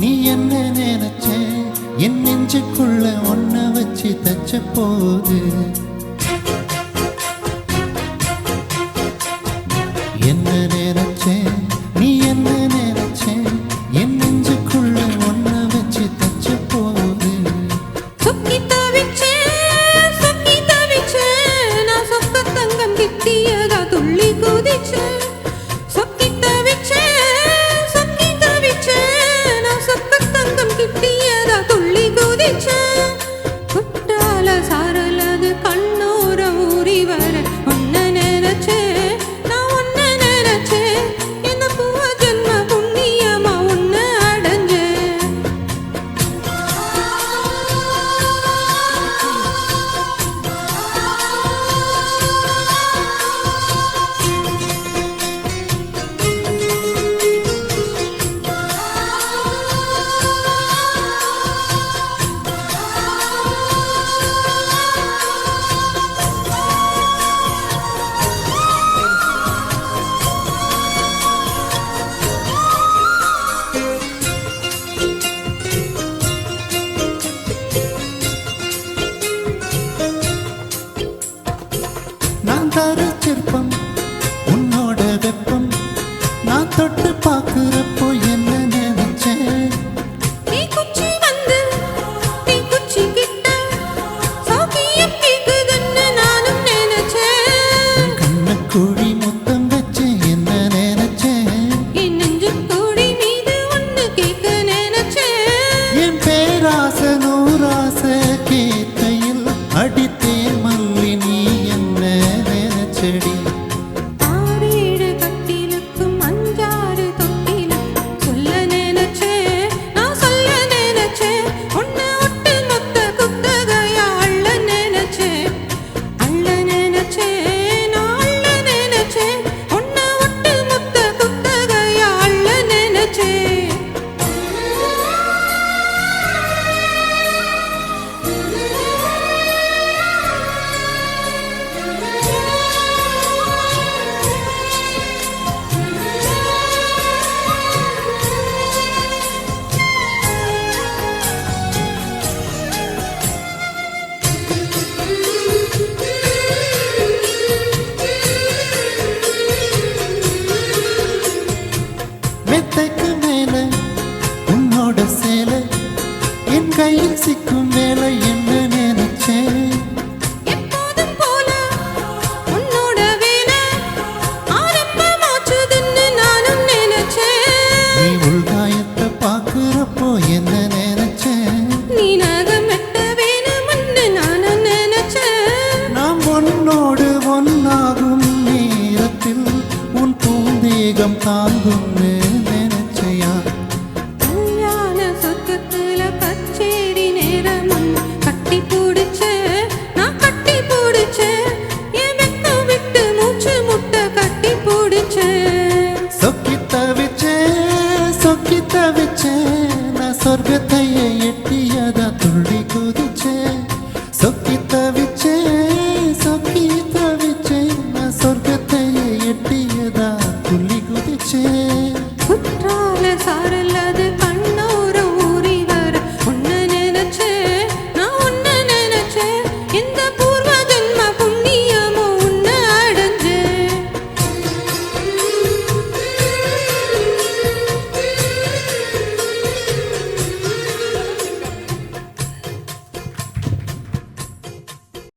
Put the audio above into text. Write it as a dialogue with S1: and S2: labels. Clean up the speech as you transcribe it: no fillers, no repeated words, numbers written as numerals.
S1: நீ என்ன நினைச்ச என் நெஞ்சுக்குள்ள ஒன்ன வச்சு தச்ச போது என்ன நினைச்ச நீ என்ன நினைச்ச என் நெஞ்சுக்குள்ள ஒன்ன வச்சு தச்ச போது
S2: சொக்கி தவிச்சே நான் சொக்க தங்கம் கிட்டியதா துள்ளி குதிச்சே சொக்கி தவிச்சே நான் சொக்க தங்கம் கிட்டியதா துள்ளி குதிச்சே குட்டால சாரலது கண்ணோர ஊறி வர ஒன்ன நினைச்சே நான் ஒன்ன நினைச்சே என்ன பூவ ஜென்ம புண்ணியமா ஒன்ன அடைஞ்சே
S1: நான் தர சிற்பம் உன்னோட வெப்பம் நான் தொட்டு பார்க்கிறப்போ என்ன நினைச்சேன்
S2: நீ குச்சி வந்து நீ குச்சி கிட்ட சௌக்கியம் கேக்குதுன்னு நானும் நினைச்சேன்
S1: கண்ணக்குழி முத்தம் வச்சு என்ன நினைச்சேன்
S2: என் நெஞ்சு கூடி மீது ஒன்று கேட்க நினைச்சேன்
S1: என் பேராச நூறாச கேட்கையில் அடித்தேன் மல்லி நீ என்ன நினைச்சடி
S2: ஆறேழு கட்டிலுக்கும் அஞ்சாறு தொட்டிலும் சொல்ல நினைச்சேன் நான் சொல்ல நினைச்சேன் ஒன்னு ஒட்டு மொத்த குத்தகையா அள்ள நினைச்சேன் நான் அள்ள நினைச்சேன் ஒன்னு ஒட்டு மொத்த குத்தகையா அள்ள நினைச்சேன்
S1: மெத்தைக்கு மேல உன்னோட சேலை என் கையில் சிக்கும் வேலை என்ன நினைச்சேன்
S2: எப்போதும் போல உன்னோட வேலை ஆரம்பமாச்சுதுன்னு நானும் நினைச்சேன்
S1: நீ உள்காயத்தை பார்க்கிறப்போ என்ன நினைச்சேன்
S2: நீ நகமெட்ட வேணும்னு நானும் நினைச்சேன்
S1: நாம் ஒன்னோடு ஒன்னாகும் நேரத்தில் உன் பூந்தேகம் தாங்கும்னு நினைச்சையா
S2: கல்யாண சொர்க்கத்துல கச்சேரி நேரம் கட்டி பிடிச்சே நான் கட்டி பிடிச்சே என் வெக்கம் விட்டு மூச்சு முட்டை கட்டி பிடிச்சே
S1: சொக்கி தவிச்சே நான் சொர்க்கத்தையே எட்டியதா துள்ளி குதிச்சே சொக்கி